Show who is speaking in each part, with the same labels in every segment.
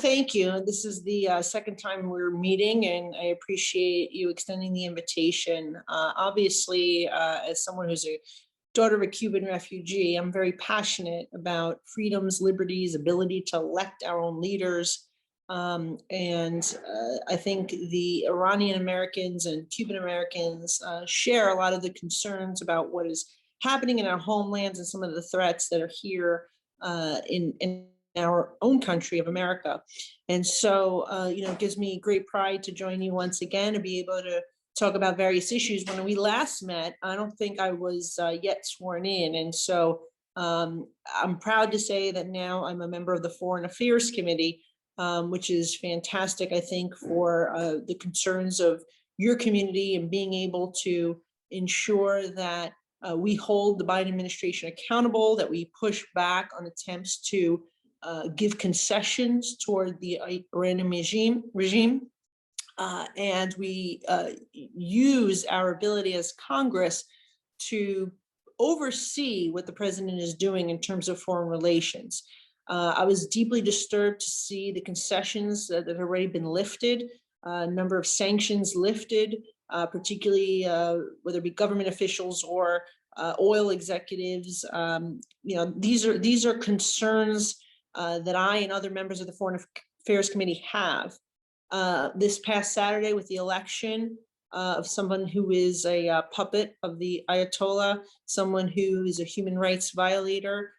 Speaker 1: thank you. This is the second time we're meeting, and I appreciate you extending the invitation. Obviously, as someone who's a daughter of a Cuban refugee, I'm very passionate about freedoms, liberties, ability to elect our own leaders. I think the Iranian Americans and Cuban Americans share a lot of the concerns about what is happening in our homelands and some of the threats that are here in our own country of America. And so, it gives me great pride to join you once again and be able to talk about various issues. When we last met, I don't think I was yet sworn in. And so I'm proud to say that now I'm a member of the Foreign Affairs Committee, which is fantastic, I think, for the concerns of your community and being able to ensure that we hold the Biden administration accountable, that we push back on attempts to give concessions toward the Iranian regime, and we use our ability as Congress to oversee what the president is doing in terms of foreign relations. I was deeply disturbed to see the concessions that have already been lifted, a number of sanctions lifted, particularly whether it be government officials or oil executives. These are concerns that I and other members of the Foreign Affairs Committee have. This past Saturday, with the election of someone who is a puppet of the Ayatollah, someone who is a human rights violator,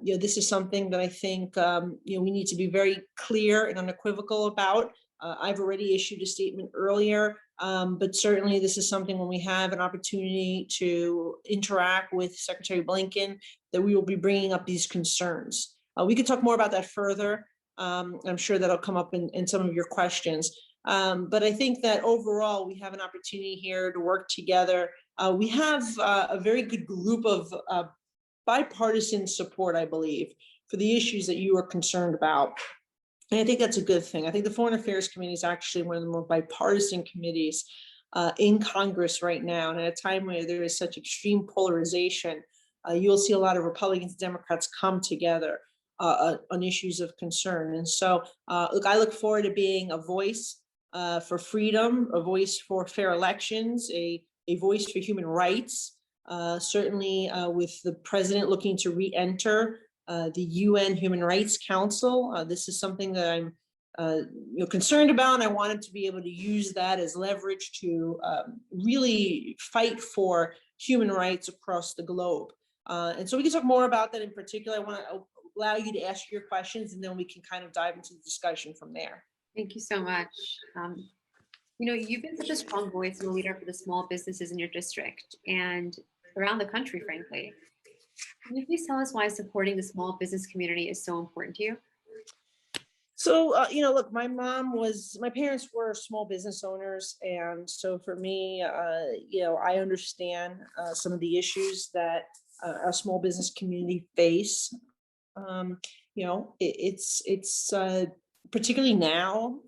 Speaker 1: this is something that I think we need to be very clear and unequivocal about. I've already issued a statement earlier, but certainly this is something when we have an opportunity to interact with Secretary Blinken, that we will be bringing up these concerns. We could talk more about that further. I'm sure that'll come up in some of your questions. But I think that overall, we have an opportunity here to work together. We have a very good group of bipartisan support, I believe, for the issues that you are concerned about. And I think that's a good thing. I think the Foreign Affairs Committee is actually one of the more bipartisan committees in Congress right now. And at a time where there is such extreme polarization, you'll see a lot of Republicans and Democrats come together on issues of concern. And so, I look forward to being a voice for freedom, a voice for fair elections, a voice for human rights, certainly with the president looking to re-enter the UN Human Rights Council. This is something that I'm concerned about, and I wanted to be able to use that as leverage to really fight for human rights across the globe. And so we can talk more about that in particular. I want to allow you to ask your questions, and then we can kind of dive into the discussion from there.
Speaker 2: Thank you so much. You've been such a strong voice and a leader for the small businesses in your district and around the country, frankly. Can you please tell us why supporting the small business community is so important to you?
Speaker 1: So, look, my parents were small business owners. And so for me, I understand some of the issues that our small business community face. It's particularly now,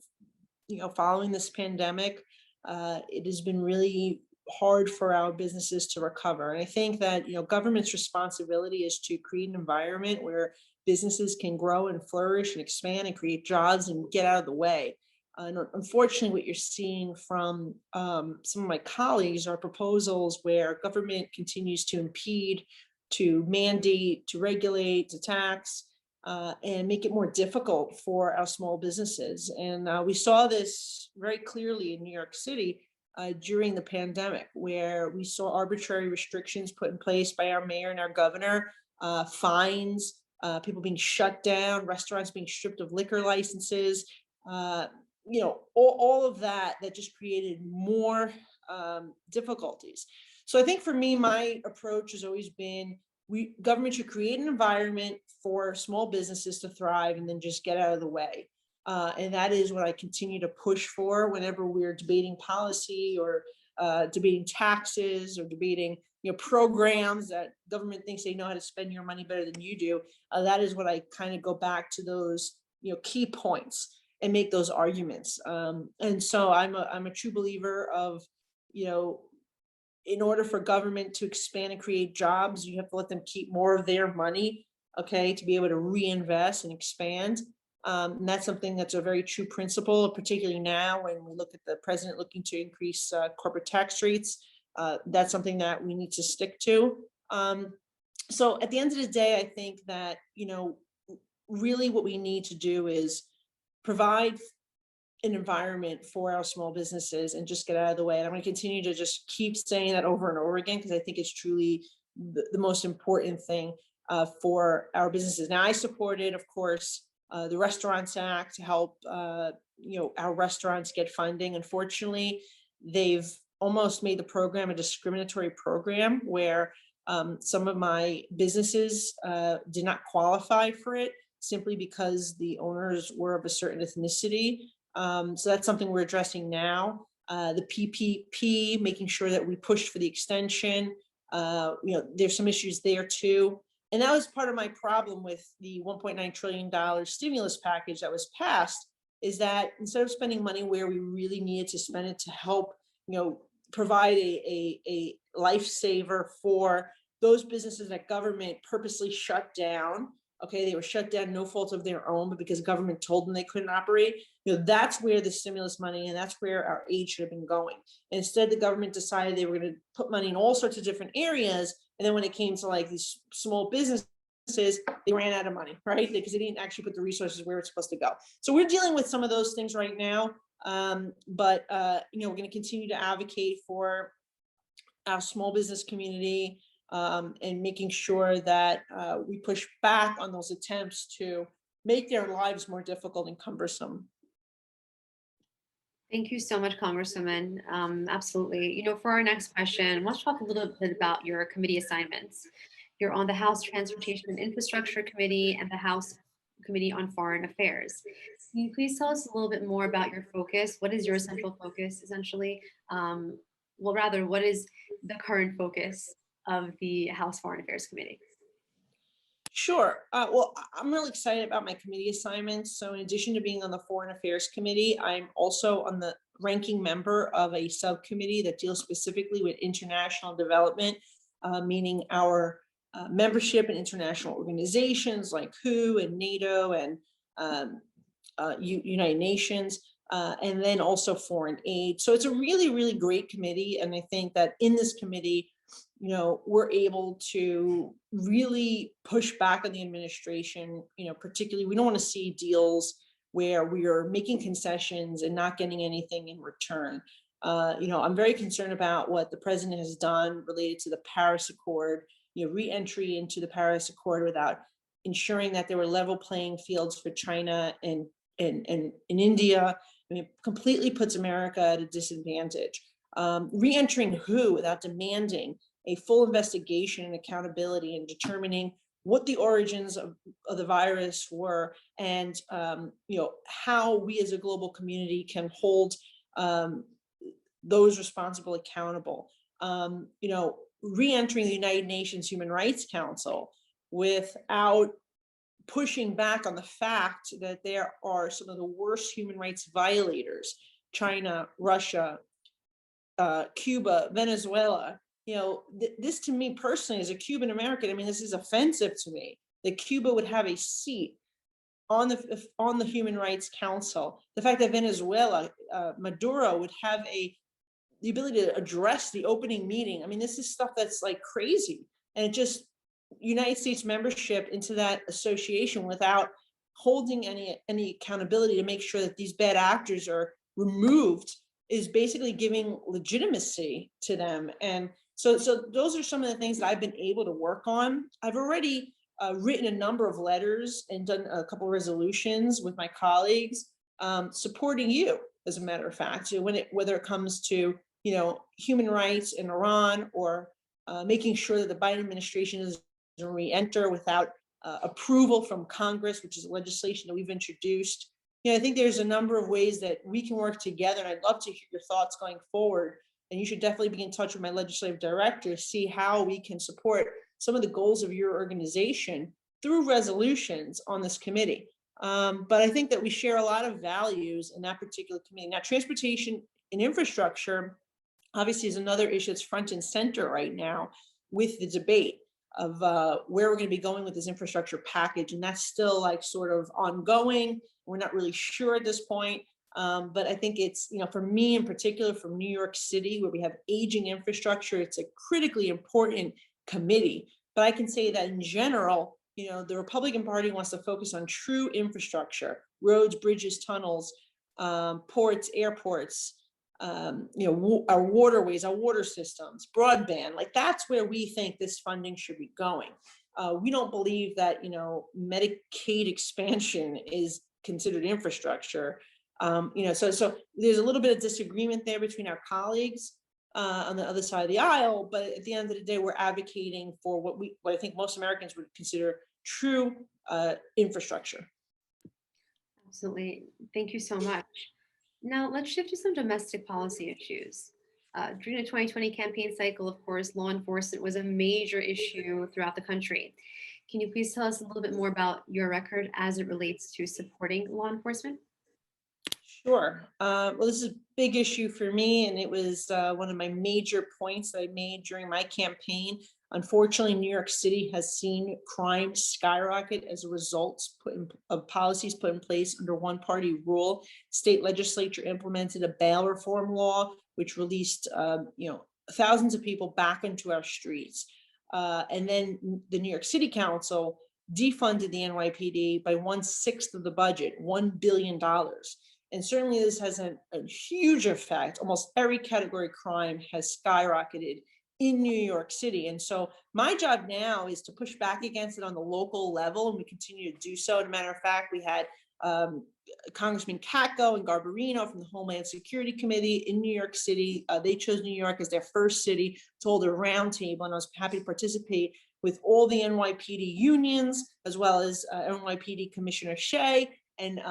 Speaker 1: following this pandemic, it has been really hard for our businesses to recover. And I think that, government's responsibility is to create an environment where businesses can grow and flourish and expand and create jobs and get out of the way. And unfortunately, what you're seeing from some of my colleagues are proposals where government continues to impede, to mandate, to regulate, to tax, and make it more difficult for our small businesses. And we saw this very clearly in New York City during the pandemic, where we saw arbitrary restrictions put in place by our mayor and our governor, fines, people being shut down, restaurants being stripped of liquor licenses, all of that just created more difficulties. So I think for me, my approach has always been, government should create an environment for small businesses to thrive and then just get out of the way. And that is what I continue to push for whenever we're debating policy or debating taxes or debating programs that government thinks they know how to spend your money better than you do. That is what I kind of go back to those key points and make those arguments. And so I'm a true believer of, in order for government to expand and create jobs, you have to let them keep more of their money, okay, to be able to reinvest and expand. And that's something that's a very true principle, particularly now when we look at the president looking to increase corporate tax rates. That's something that we need to stick to. So at the end of the day, I think that, really what we need to do is provide an environment for our small businesses and just get out of the way. And I'm going to continue to just keep saying that over and over again, because I think it's truly the most important thing for our businesses. Now, I supported, of course, the Restaurants Act to help, our restaurants get funding. Unfortunately, they've almost made the program a discriminatory program where some of my businesses did not qualify for it simply because the owners were of a certain ethnicity. So that's something we're addressing now. The PPP, making sure that we push for the extension. There's some issues there too. And that was part of my problem with the $1.9 trillion stimulus package that was passed, is that instead of spending money where we really needed to spend it to help, provide a lifesaver for those businesses that government purposely shut down. Okay, they were shut down, no fault of their own, but because government told them they couldn't operate. That's where the stimulus money and that's where our aid should have been going. And instead, the government decided they were going to put money in all sorts of different areas. And then when it came to like these small businesses, they ran out of money, right? Because they didn't actually put the resources where it's supposed to go. So we're dealing with some of those things right now. But we're going to continue to advocate for our small business community. And making sure that we push back on those attempts to make their lives more difficult and cumbersome.
Speaker 2: Thank you so much, Congresswoman. Absolutely. For our next question, let's talk a little bit about your committee assignments. You're on the House Transportation and Infrastructure Committee and the House Committee on Foreign Affairs. Can you please tell us a little bit more about your focus? What is your central focus, essentially? What is the current focus of the House Foreign Affairs Committee?
Speaker 1: Sure. Well, I'm really excited about my committee assignments. So in addition to being on the Foreign Affairs Committee, I'm also on the ranking member of a subcommittee that deals specifically with international development, meaning our membership in international organizations like WHO and NATO and United Nations, and then also foreign aid. So it's a really, really great committee. And I think that in this committee, we're able to really push back on the administration. Particularly, we don't want to see deals where we are making concessions and not getting anything in return. I'm very concerned about what the president has done related to the Paris Accord, re-entry into the Paris Accord without ensuring that there were level playing fields for China and India. Completely puts America at a disadvantage. Re-entering WHO without demanding a full investigation and accountability and determining what the origins of the virus were and how we as a global community can hold those responsible accountable. Re-entering the United Nations Human Rights Council without pushing back on the fact that there are some of the worst human rights violators, China, Russia, Cuba, Venezuela. This to me personally, as a Cuban American, this is offensive to me that Cuba would have a seat on the Human Rights Council. The fact that Venezuela, Maduro would have the ability to address the opening meeting. This is stuff that's like crazy. And it just, United States membership into that association without holding any accountability to make sure that these bad actors are removed is basically giving legitimacy to them. And so those are some of the things that I've been able to work on. I've already written a number of letters and done a couple of resolutions with my colleagues supporting you, as a matter of fact, whether it comes to human rights in Iran or making sure that the Biden administration doesn't re-enter without approval from Congress, which is legislation that we've introduced. I think there's a number of ways that we can work together, and I'd love to hear your thoughts going forward. And you should definitely be in touch with my legislative director, see how we can support some of the goals of your organization through resolutions on this committee. But I think that we share a lot of values in that particular committee. Now, transportation and infrastructure obviously is another issue that's front and center right now with the debate. where we're going to be going with this infrastructure package. And that's still like sort of ongoing. We're not really sure at this point. But I think it's, for me in particular, from New York City, where we have aging infrastructure, it's a critically important committee. But I can say that in general, the Republican Party wants to focus on true infrastructure, roads, bridges, tunnels, ports, airports, our waterways, our water systems, broadband. Like that's where we think this funding should be going. We don't believe that, Medicaid expansion is considered infrastructure. So there's a little bit of disagreement there between our colleagues on the other side of the aisle, but at the end of the day, we're advocating for what I think most Americans would consider true infrastructure.
Speaker 2: Absolutely. Thank you so much. Now let's shift to some domestic policy issues. During the 2020 campaign cycle, of course, law enforcement was a major issue throughout the country. Can you please tell us a little bit more about your record as it relates to supporting law enforcement?
Speaker 1: Sure. Well, this is a big issue for me, and it was one of my major points that I made during my campaign. Unfortunately, New York City has seen crime skyrocket as a result of policies put in place under one-party rule. State legislature implemented a bail reform law, which released thousands of people back into our streets. And then the New York City Council defunded the NYPD by 1/6 of the budget, $1 billion. And certainly this has a huge effect. Almost every category of crime has skyrocketed in New York City. And so my job now is to push back against it on the local level, and we continue to do so. As a matter of fact, we had Congressman Katko and Garbarino from the Homeland Security Committee in New York City. They chose New York as their first city to hold a roundtable, and I was happy to participate with all the NYPD unions, as well as NYPD Commissioner Shea, and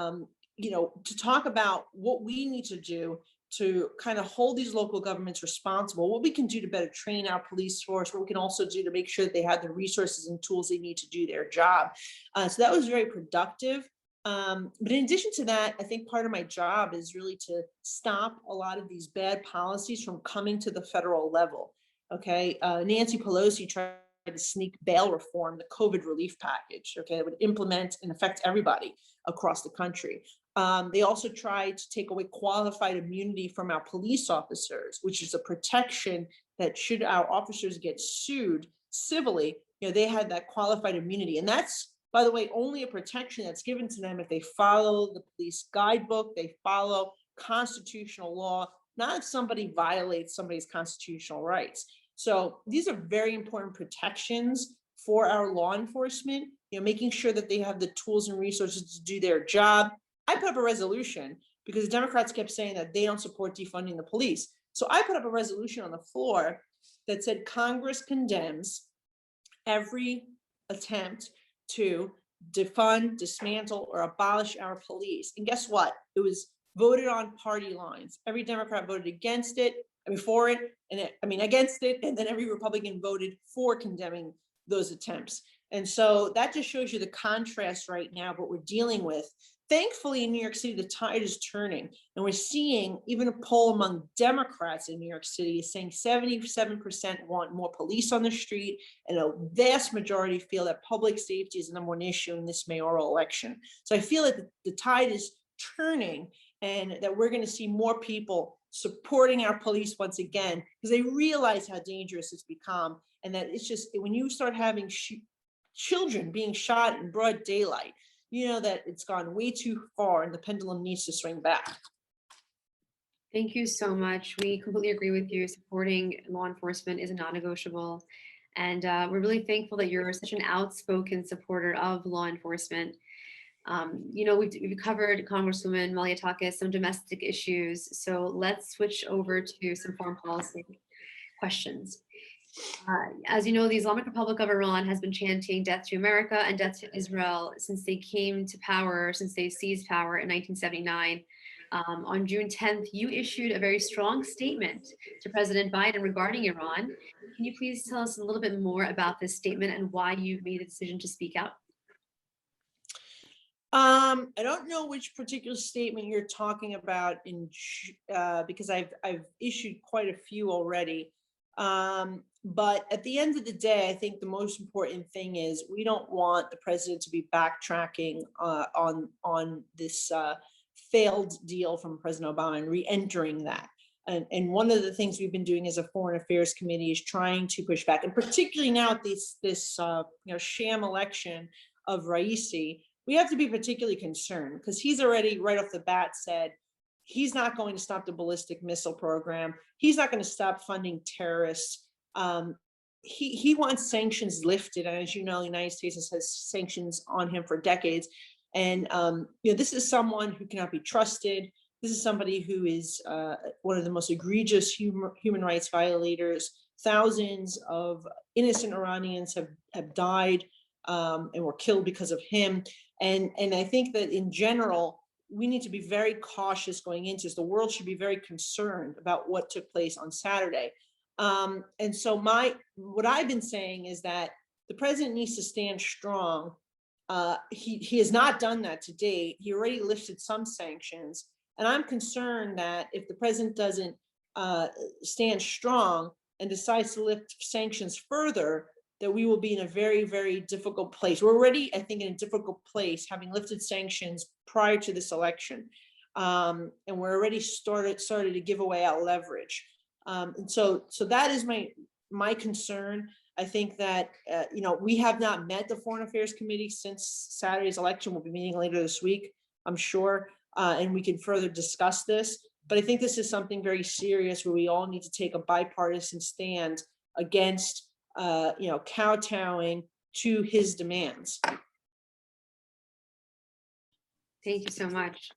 Speaker 1: to talk about what we need to do to kind of hold these local governments responsible, what we can do to better train our police force, what we can also do to make sure that they have the resources and tools they need to do their job. So that was very productive. But in addition to that, I think part of my job is really to stop a lot of these bad policies from coming to the federal level. Okay, Nancy Pelosi tried to sneak bail reform, the COVID relief package, okay, that would implement and affect everybody across the country. They also tried to take away qualified immunity from our police officers, which is a protection that should our officers get sued civilly, they had that qualified immunity. And that's, by the way, only a protection that's given to them if they follow the police guidebook, they follow constitutional law, not if somebody violates somebody's constitutional rights. So these are very important protections for our law enforcement, making sure that they have the tools and resources to do their job. I put up a resolution because the Democrats kept saying that they don't support defunding the police. So I put up a resolution on the floor that said Congress condemns every attempt to defund, dismantle, or abolish our police. And guess what? It was voted on party lines. Every Democrat voted against it, for it, against it, and then every Republican voted for condemning those attempts. And so that just shows you the contrast right now, what we're dealing with. Thankfully, in New York City, the tide is turning, and we're seeing even a poll among Democrats in New York City is saying 77% want more police on the street, and a vast majority feel that public safety is the number one issue in this mayoral election. So I feel that the tide is turning, and that we're going to see more people supporting our police once again, because they realize how dangerous it's become, and that it's just, when you start having children being shot in broad daylight, that it's gone way too far and the pendulum needs to swing back.
Speaker 2: Thank you so much. We completely agree with you. Supporting law enforcement is a non-negotiable. And we're really thankful that you're such an outspoken supporter of law enforcement. We've covered, Congresswoman Malliotakis, some domestic issues. So let's switch over to some foreign policy questions. As you know, the Islamic Republic of Iran has been chanting death to America and death to Israel since they seized power in 1979. On June 10th, you issued a very strong statement to President Biden regarding Iran. Can you please tell us a little bit more about this statement and why you made the decision to speak out?
Speaker 1: I don't know which particular statement you're talking about because I've issued quite a few already. But at the end of the day, I think the most important thing is we don't want the president to be backtracking on this failed deal from President Obama and re-entering that. And one of the things we've been doing as a Foreign Affairs Committee is trying to push back, and particularly now at this sham election of Raisi, we have to be particularly concerned because he's already right off the bat said he's not going to stop the ballistic missile program. He's not going to stop funding terrorists. He wants sanctions lifted, and as you know, the United States has sanctions on him for decades. And this is someone who cannot be trusted. This is somebody who is one of the most egregious human rights violators. Thousands of innocent Iranians have died and were killed because of him. And I think that in general, we need to be very cautious going into this. The world should be very concerned about what took place on Saturday. And so what I've been saying is that the president needs to stand strong. He has not done that to date. He already lifted some sanctions. And I'm concerned that if the president doesn't stand strong and decides to lift sanctions further, that we will be in a very, very difficult place. We're already, I think, in a difficult place, having lifted sanctions prior to this election. And we're already started to give away our leverage. And so that is my concern. I think that, we have not met the Foreign Affairs Committee since Saturday's election. We'll be meeting later this week, I'm sure, and we can further discuss this. But I think this is something very serious where we all need to take a bipartisan stand against, kowtowing to his demands.
Speaker 2: Thank you so much.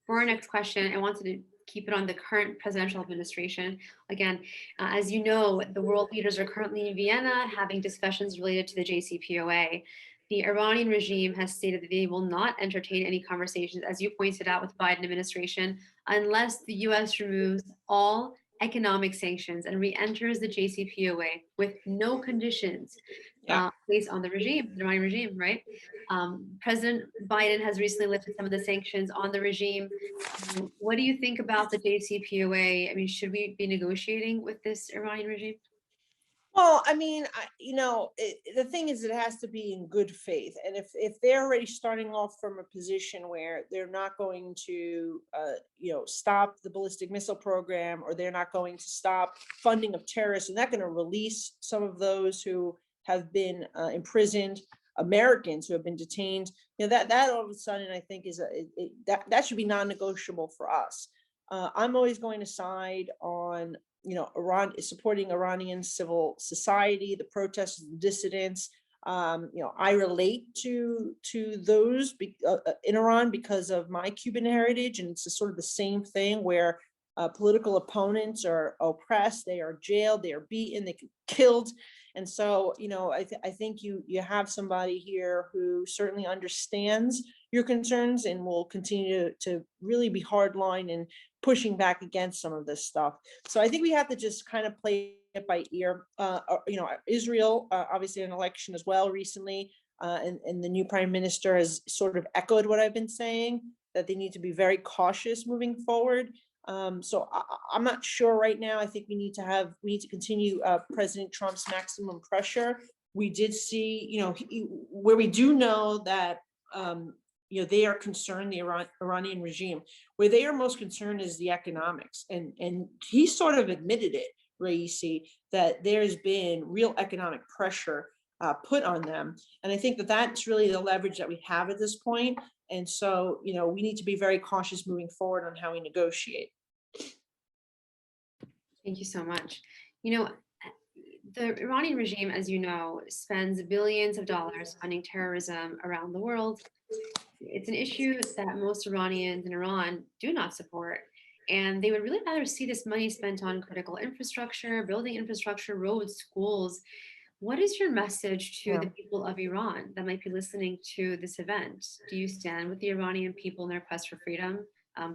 Speaker 2: For our next question, I wanted to keep it on the current presidential administration. Again, as you know, the world leaders are currently in Vienna having discussions related to the JCPOA. The Iranian regime has stated that they will not entertain any conversations, as you pointed out, with the Biden administration, unless the US removes all economic sanctions and re-enters the JCPOA with no conditions placed on the Iranian regime, right? President Biden has recently lifted some of the sanctions on the regime. What do you think about the JCPOA? I mean, should we be negotiating with this Iranian regime?
Speaker 1: Well, I mean, the thing is, it has to be in good faith. And if they're already starting off from a position where they're not going to, stop the ballistic missile program, or they're not going to stop funding of terrorists, and they're not going to release some of those who have been imprisoned, Americans who have been detained, that all of a sudden, I think is that should be non-negotiable for us. I'm always going to side on Iran is supporting Iranian civil society, the protests, the dissidents. I relate to those in Iran because of my Cuban heritage, and it's sort of the same thing where political opponents are oppressed, they are jailed, they are beaten, they get killed. And so, I think you have somebody here who certainly understands your concerns and will continue to really be hardline and pushing back against some of this stuff. So I think we have to just kind of play it by ear. Israel, obviously an election as well recently, and the new prime minister has sort of echoed what I've been saying, that they need to be very cautious moving forward. So I'm not sure right now. I think we need to continue President Trump's maximum pressure. We did see, where we do know that, they are concerned, the Iranian regime, where they are most concerned is the economics. And he sort of admitted it, Raisi, that there's been real economic pressure put on them. And I think that that's really the leverage that we have at this point. And so, we need to be very cautious moving forward on how we negotiate.
Speaker 2: Thank you so much. The Iranian regime, as you know, spends billions of dollars funding terrorism around the world. It's an issue that most Iranians in Iran do not support. And they would really rather see this money spent on critical infrastructure, building infrastructure, roads, schools. What is your message to the people of Iran that might be listening to this event? Do you stand with the Iranian people in their quest for freedom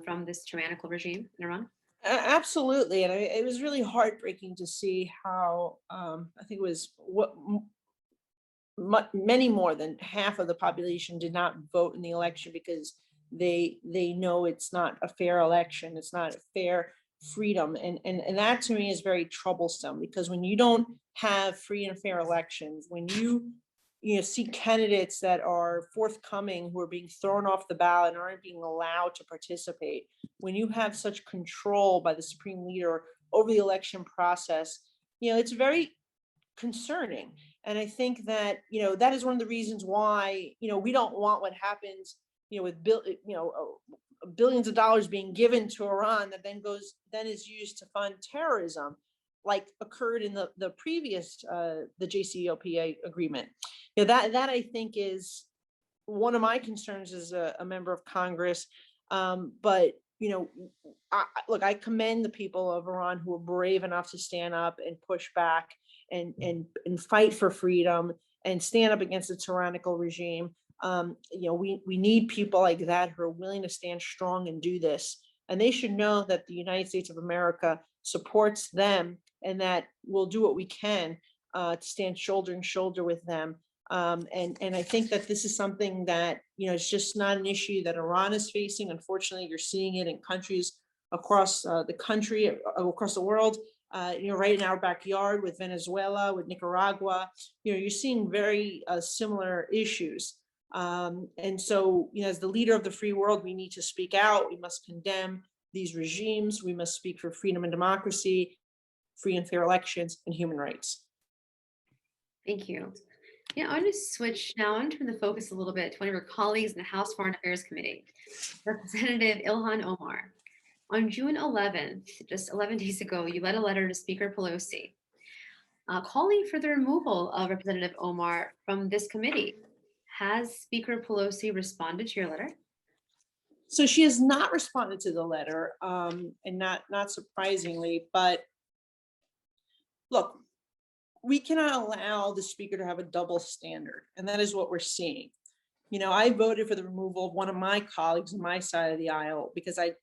Speaker 2: from this tyrannical regime in Iran?
Speaker 1: Absolutely. And it was really heartbreaking to see how, I think it was many more than half of the population did not vote in the election because they know it's not a fair election. It's not a fair freedom. And that to me is very troublesome, because when you don't have free and fair elections, when you see candidates that are forthcoming who are being thrown off the ballot and aren't being allowed to participate, when you have such control by the supreme leader over the election process, it's very concerning. And I think that, that is one of the reasons why, we don't want what happens, with billions of dollars being given to Iran that then is used to fund terrorism, like occurred in the previous, the JCPOA agreement. That I think is one of my concerns as a member of Congress. But, look, I commend the people of Iran who are brave enough to stand up and push back and fight for freedom and stand up against a tyrannical regime. We need people like that who are willing to stand strong and do this. And they should know that the United States of America supports them, and that we'll do what we can to stand shoulder to shoulder with them. And I think that this is something that, it's just not an issue that Iran is facing. Unfortunately, you're seeing it in countries across the country, across the world. Right in our backyard with Venezuela, with Nicaragua, you're seeing very similar issues. And so, as the leader of the free world, we need to speak out. We must condemn these regimes. We must speak for freedom and democracy, free and fair elections, and human rights.
Speaker 2: Thank you. Yeah, I want to switch now. I want to turn the focus a little bit to one of your colleagues in the House Foreign Affairs Committee, Representative Ilhan Omar. On June 11th, just 11 days ago, you led a letter to Speaker Pelosi calling for the removal of Representative Omar from this committee. Has Speaker Pelosi responded to your letter?
Speaker 1: So she has not responded to the letter, and not surprisingly, but look, we cannot allow the speaker to have a double standard, and that is what we're seeing. I voted for the removal of one of my colleagues on my side of the aisle because I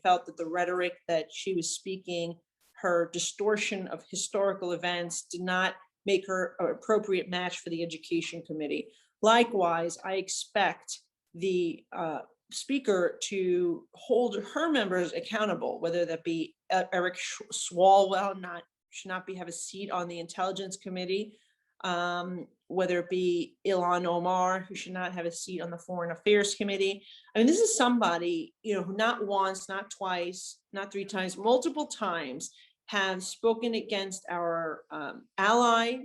Speaker 1: felt that the rhetoric that she was speaking, her distortion of historical events, did not make her an appropriate match for the Education Committee. Likewise, I expect the speaker to hold her members accountable, whether that be Eric Swalwell should not have a seat on the Intelligence Committee, whether it be Ilhan Omar, who should not have a seat on the Foreign Affairs Committee. I mean, this is somebody, who not once, not twice, not three times, multiple times have spoken against our ally,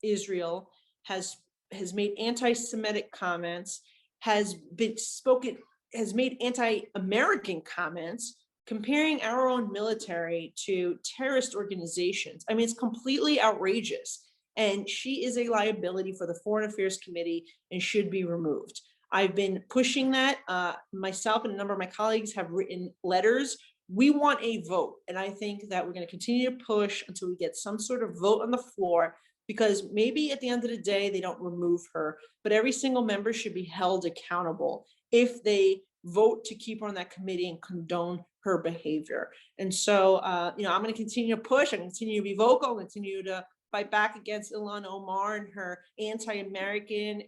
Speaker 1: Israel, has made anti-Semitic comments, has made anti-American comments, comparing our own military to terrorist organizations. I mean, it's completely outrageous. And she is a liability for the Foreign Affairs Committee and should be removed. I've been pushing that. Myself and a number of my colleagues have written letters. We want a vote. And I think that we're going to continue to push until we get some sort of vote on the floor, because maybe at the end of the day, they don't remove her, but every single member should be held accountable if they vote to keep her on that committee and condone her behavior. And so, I'm going to continue to push. I'm going to continue to be vocal. I'm going to continue to fight back against Ilhan Omar and her anti-American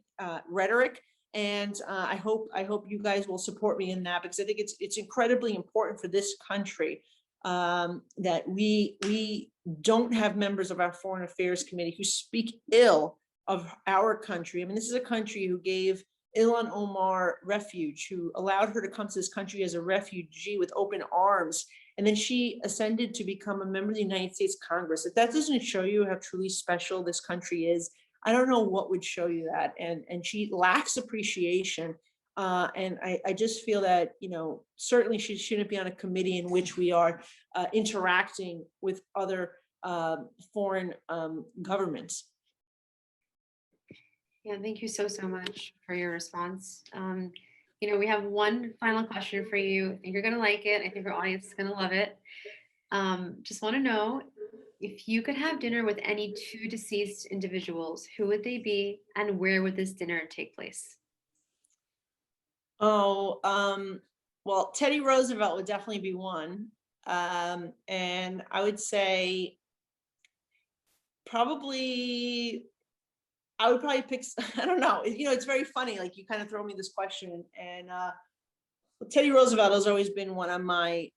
Speaker 1: rhetoric. And I hope you guys will support me in that, because I think it's incredibly important for this country that we don't have members of our Foreign Affairs Committee who speak ill of our country. I mean, this is a country who gave Ilhan Omar refuge, who allowed her to come to this country as a refugee with open arms. And then she ascended to become a member of the United States Congress. If that doesn't show you how truly special this country is, I don't know what would show you that. And she lacks appreciation. And I just feel that, certainly she shouldn't be on a committee in which we are interacting with other foreign governments.
Speaker 2: Yeah, thank you so much for your response. We have one final question for you. I think you're going to like it. I think our audience is going to love it. Just want to know, if you could have dinner with any two deceased individuals, who would they be and where would this dinner take place?
Speaker 1: Well, Teddy Roosevelt would definitely be one. And I would say I would probably pick, I don't know, it's very funny. Like, you kind of throw me this question, and Teddy Roosevelt has always been one of my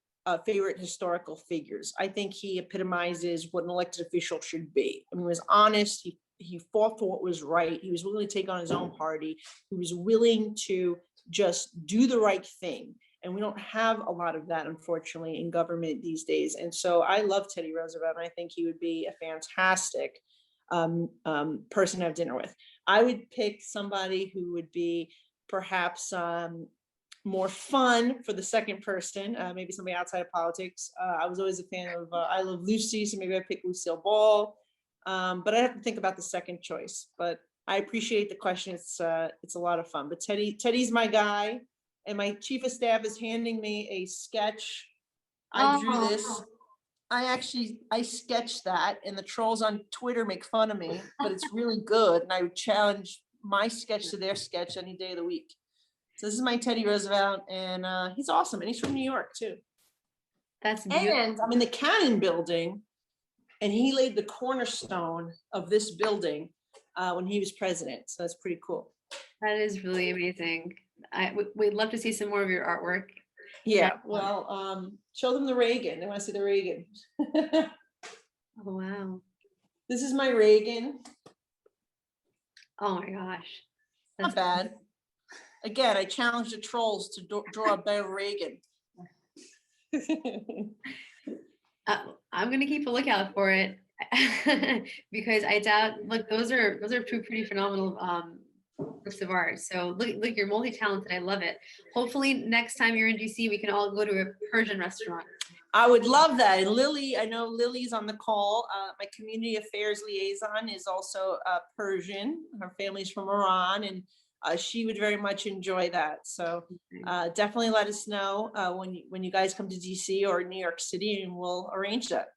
Speaker 1: favorite historical figures. I think he epitomizes what an elected official should be. I mean, he was honest. He fought for what was right. He was willing to take on his own party. He was willing to just do the right thing. And we don't have a lot of that, unfortunately, in government these days. And so I love Teddy Roosevelt, and I think he would be a fantastic person to have dinner with. I would pick somebody who would be perhaps more fun for the second person, maybe somebody outside of politics. I was always a fan of I Love Lucy, so maybe I'd pick Lucille Ball. But I have to think about the second choice. But I appreciate the question. It's a lot of fun. But Teddy's my guy. And my chief of staff is handing me a sketch. I drew this. I sketched that, and the trolls on Twitter make fun of me, but it's really good. And I would challenge my sketch to their sketch any day of the week. So this is my Teddy Roosevelt, and he's awesome. And he's from New York too.
Speaker 2: That's beautiful.
Speaker 1: And I'm in the Cannon building, and he laid the cornerstone of this building when he was president. So that's pretty cool.
Speaker 2: That is really amazing. We'd love to see some more of your artwork.
Speaker 1: Yeah, well, show them the Reagan. They want to see the Reagan.
Speaker 2: Oh, wow.
Speaker 1: This is my Reagan.
Speaker 2: Oh my gosh.
Speaker 1: Not bad. Again, I challenge the trolls to draw a better Reagan.
Speaker 2: I'm gonna keep a lookout for it because I doubt. Look, those are two pretty phenomenal works of art. So look, you're multi-talented. I love it. Hopefully next time you're in DC, we can all go to a Persian restaurant.
Speaker 1: I would love that. And Lily, I know Lily's on the call. My community affairs liaison is also Persian. Her family's from Iran, and she would very much enjoy that. So definitely let us know when you guys come to DC or New York City, and we'll arrange that.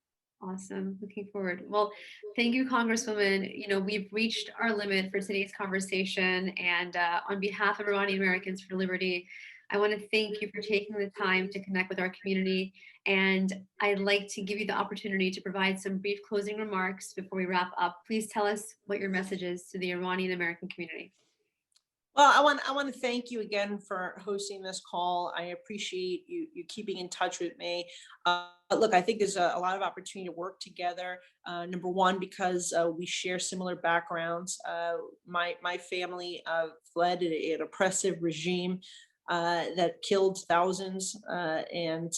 Speaker 2: Awesome. Looking forward. Well, thank you, Congresswoman. You know, we've reached our limit for today's conversation. And on behalf of Iranian Americans for Liberty, I want to thank you for taking the time to connect with our community. And I'd like to give you the opportunity to provide some brief closing remarks before we wrap up. Please tell us what your message is to the Iranian American community.
Speaker 1: Well, I want to thank you again for hosting this call. I appreciate you keeping in touch with me. Look, I think there's a lot of opportunity to work together. Number one, because we share similar backgrounds. My family fled an oppressive regime that killed thousands and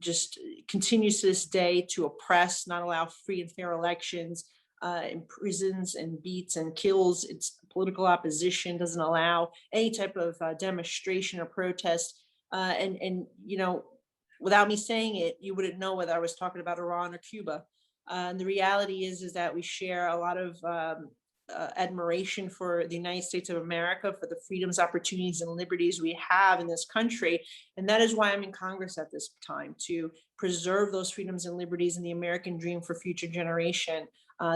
Speaker 1: just continues to this day to oppress, not allow free and fair elections, imprisons and beats and kills its political opposition, doesn't allow any type of demonstration or protest. And you know, without me saying it, you wouldn't know whether I was talking about Iran or Cuba. And the reality is that we share a lot of admiration for the United States of America, for the freedoms, opportunities, and liberties we have in this country. And that is why I'm in Congress at this time, to preserve those freedoms and liberties and the American dream for future generation.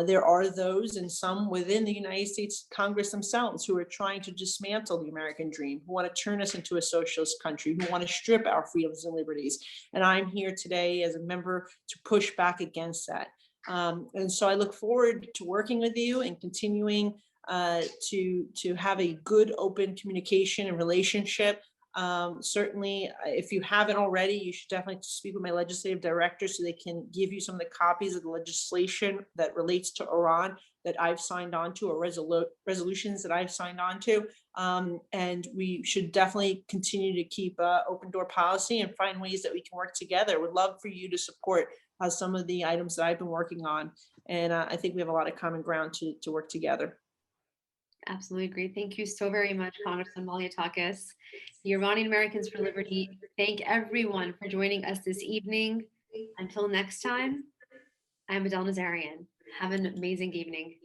Speaker 1: There are those, and some within the United States Congress themselves, who are trying to dismantle the American dream, who want to turn us into a socialist country, who want to strip our freedoms and liberties. And I'm here today as a member to push back against that. And so I look forward to working with you and continuing to have a good, open communication and relationship. Certainly, if you haven't already, you should definitely speak with my legislative director so they can give you some of the copies of the legislation that relates to Iran that I've signed on to, or resolutions that I've signed on to. And we should definitely continue to keep open door policy and find ways that we can work together. Would love for you to support some of the items that I've been working on. And I think we have a lot of common ground to work together.
Speaker 2: Absolutely agree. Thank you so very much, Congressman Malliotakis. The Iranian Americans for Liberty thank everyone for joining us this evening. Until next time, I'm Adele Nazarian. Have an amazing evening.